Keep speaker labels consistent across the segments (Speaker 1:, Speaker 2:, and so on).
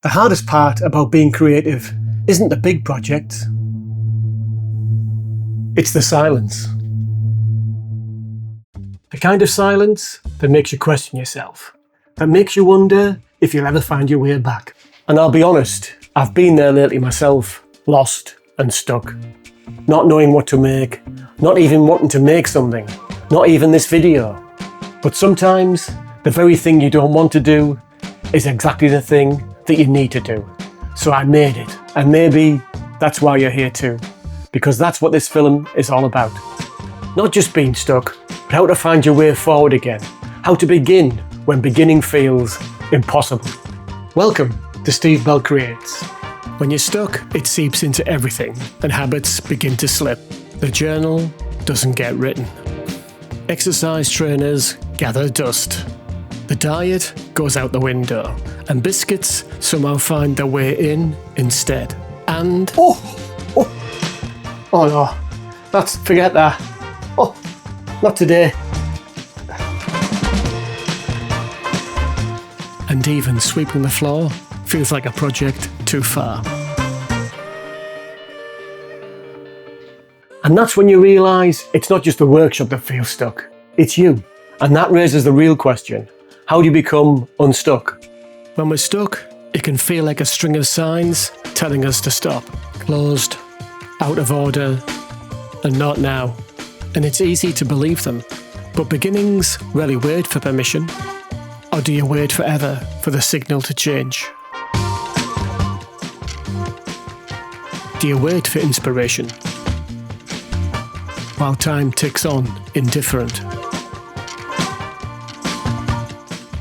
Speaker 1: The hardest part about being creative isn't the big projects. It's the silence. The kind of silence that makes you question yourself, that makes you wonder if you'll ever find your way back. And I'll be honest, I've been there lately myself, lost and stuck. Not knowing what to make, not even wanting to make something, not even this video. But sometimes, the very thing you don't want to do is exactly the thing that you need to do. So I made it, and maybe that's why you're here too, because that's what this film is all about. Not just being stuck, but how to find your way forward again, how to begin when beginning feels impossible. Welcome to Steve Bell Creates. When you're stuck, it seeps into everything, and habits begin to slip. The journal doesn't get written. Exercise trainers gather dust. The diet goes out the window, and biscuits somehow find their way in instead. And... Oh no, forget that. Oh, not today. And even sweeping the floor feels like a project too far. And that's when you realise it's not just the workshop that feels stuck, it's you. And that raises the real question. How do you become unstuck? When we're stuck, it can feel like a string of signs telling us to stop. Closed, out of order, and not now. And it's easy to believe them. But beginnings rarely wait for permission. Or do you wait forever for the signal to change? Do you wait for inspiration? While time ticks on, indifferent.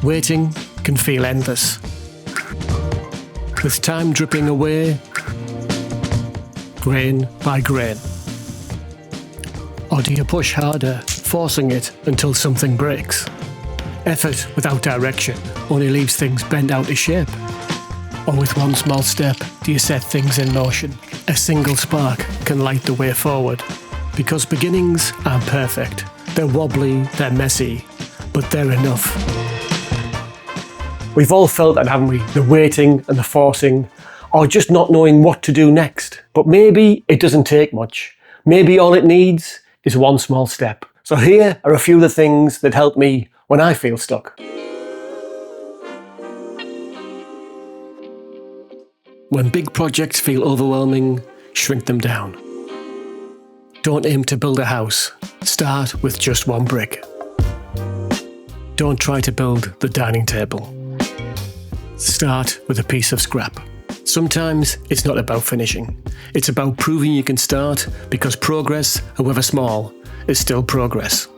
Speaker 1: Waiting can feel endless. With time dripping away, grain by grain. Or do you push harder, forcing it until something breaks? Effort without direction only leaves things bent out of shape. Or with one small step, do you set things in motion? A single spark can light the way forward. Because beginnings aren't perfect. They're wobbly, they're messy, but they're enough. We've all felt that, haven't we? The waiting and the forcing, or just not knowing what to do next. But maybe it doesn't take much. Maybe all it needs is one small step. So here are a few of the things that help me when I feel stuck. When big projects feel overwhelming, shrink them down. Don't aim to build a house. Start with just one brick. Don't try to build the dining table. Start with a piece of scrap. Sometimes it's not about finishing. It's about proving you can start, because progress, however small, is still progress.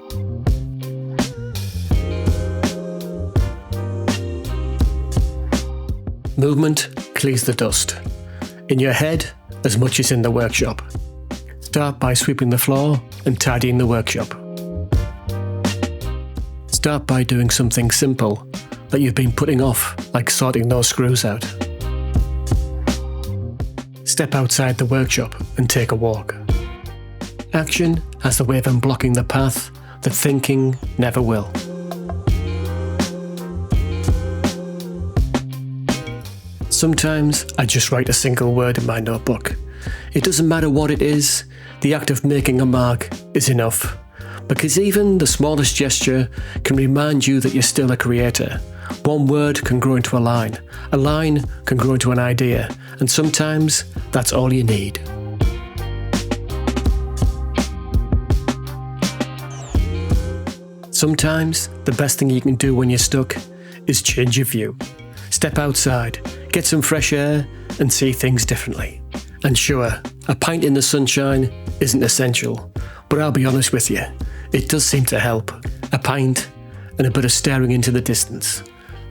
Speaker 1: Movement clears the dust. In your head, as much as in the workshop. Start by sweeping the floor and tidying the workshop. Start by doing something simple that you've been putting off, like sorting those screws out. Step outside the workshop and take a walk. Action has the way of unblocking the path that thinking never will. Sometimes I just write a single word in my notebook. It doesn't matter what it is, the act of making a mark is enough. Because even the smallest gesture can remind you that you're still a creator. One word can grow into a line can grow into an idea, and sometimes that's all you need. Sometimes the best thing you can do when you're stuck is change your view. Step outside, get some fresh air, and see things differently. And sure, a pint in the sunshine isn't essential, but I'll be honest with you, it does seem to help. A pint and a bit of staring into the distance.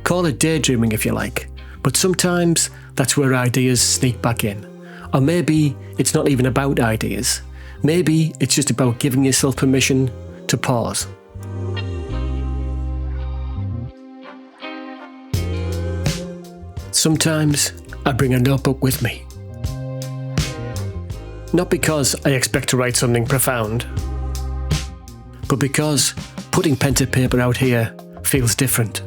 Speaker 1: Call it daydreaming if you like, but sometimes that's where ideas sneak back in. Or maybe it's not even about ideas. Maybe it's just about giving yourself permission to pause. Sometimes I bring a notebook with me. Not because I expect to write something profound, but because putting pen to paper out here feels different.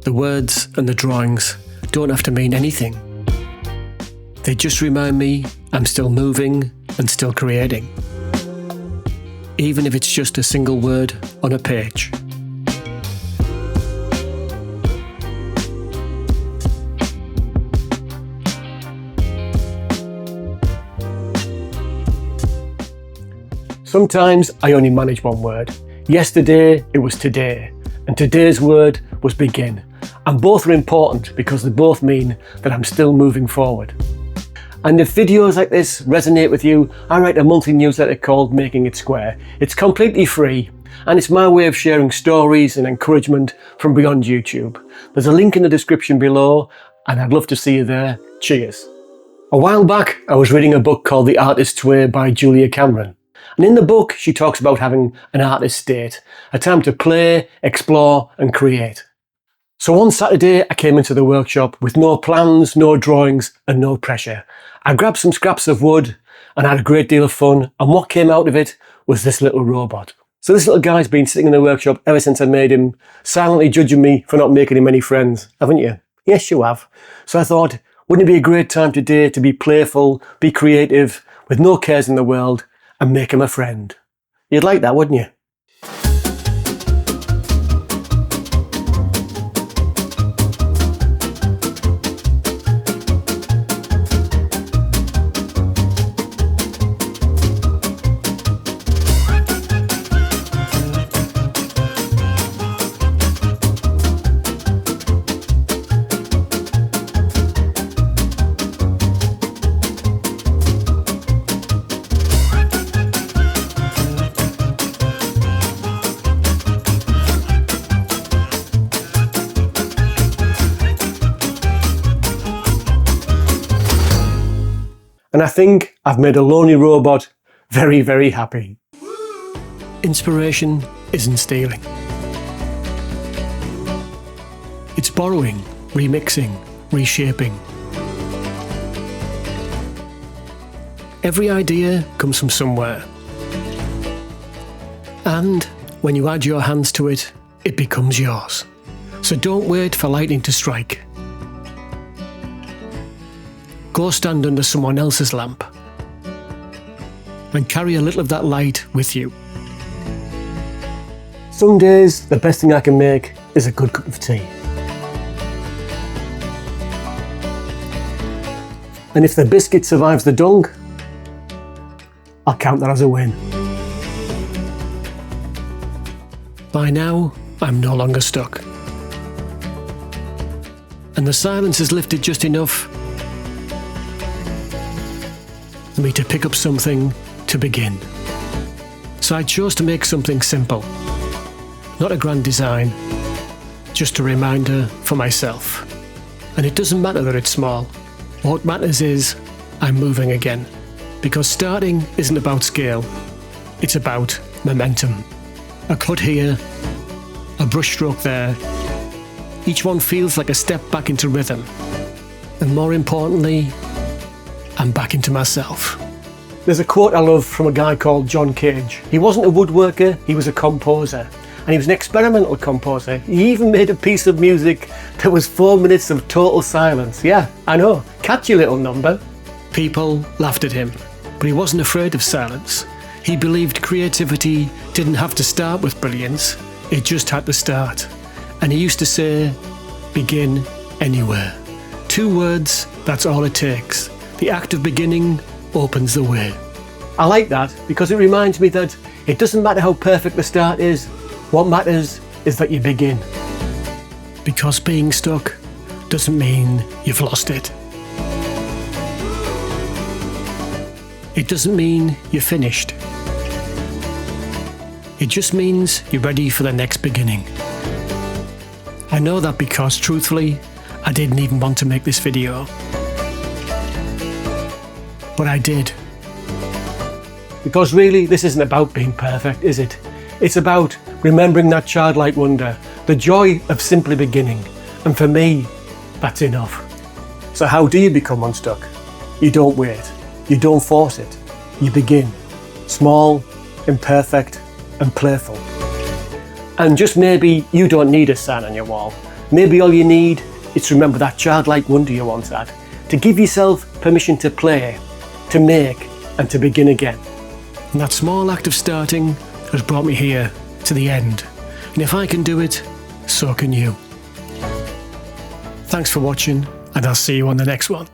Speaker 1: The words and the drawings don't have to mean anything. They just remind me I'm still moving and still creating. Even if it's just a single word on a page. Sometimes I only manage one word. Yesterday it was today, and today's word was begin. And both are important because they both mean that I'm still moving forward. And if videos like this resonate with you, I write a monthly newsletter called Making It Square. It's completely free, and it's my way of sharing stories and encouragement from beyond YouTube. There's a link in the description below, and I'd love to see you there. Cheers. A while back, I was reading a book called The Artist's Way by Julia Cameron. And in the book, she talks about having an artist state, a time to play, explore, and create. So one Saturday, I came into the workshop with no plans, no drawings, and no pressure. I grabbed some scraps of wood and had a great deal of fun, and what came out of it was this little robot. So this little guy's been sitting in the workshop ever since I made him, silently judging me for not making him any friends, haven't you? Yes, you have. So I thought, wouldn't it be a great time today to be playful, be creative, with no cares in the world, and make him a friend? You'd like that, wouldn't you? And I think I've made a lonely robot very, very happy. Inspiration isn't stealing. It's borrowing, remixing, reshaping. Every idea comes from somewhere. And when you add your hands to it, it becomes yours. So don't wait for lightning to strike. Go stand under someone else's lamp and carry a little of that light with you. Some days, the best thing I can make is a good cup of tea. And if the biscuit survives the dunk, I'll count that as a win. By now, I'm no longer stuck. And the silence has lifted just enough for me to pick up something to begin. So I chose to make something simple. Not a grand design, just a reminder for myself. And it doesn't matter that it's small. What matters is I'm moving again. Because starting isn't about scale, it's about momentum. A cut here, a brushstroke there. Each one feels like a step back into rhythm. And more importantly, I'm back into myself. There's a quote I love from a guy called John Cage. He wasn't a woodworker, he was a composer. And he was an experimental composer. He even made a piece of music that was 4 minutes of total silence. Yeah, I know, catchy little number. People laughed at him, but he wasn't afraid of silence. He believed creativity didn't have to start with brilliance, it just had to start. And he used to say, begin anywhere. 2 words, that's all it takes. The act of beginning opens the way. I like that because it reminds me that it doesn't matter how perfect the start is. What matters is that you begin. Because being stuck doesn't mean you've lost it. It doesn't mean you're finished. It just means you're ready for the next beginning. I know that because, truthfully, I didn't even want to make this video. But I did. Because really, this isn't about being perfect, is it? It's about remembering that childlike wonder, the joy of simply beginning. And for me, that's enough. So how do you become unstuck? You don't wait. You don't force it. You begin. Small, imperfect, and playful. And just maybe you don't need a sign on your wall. Maybe all you need It's remember that childlike wonder you once had, to give yourself permission to play, to make, and to begin again. And that small act of starting has brought me here to the end. And if I can do it, so can you. Thanks for watching, and I'll see you on the next one.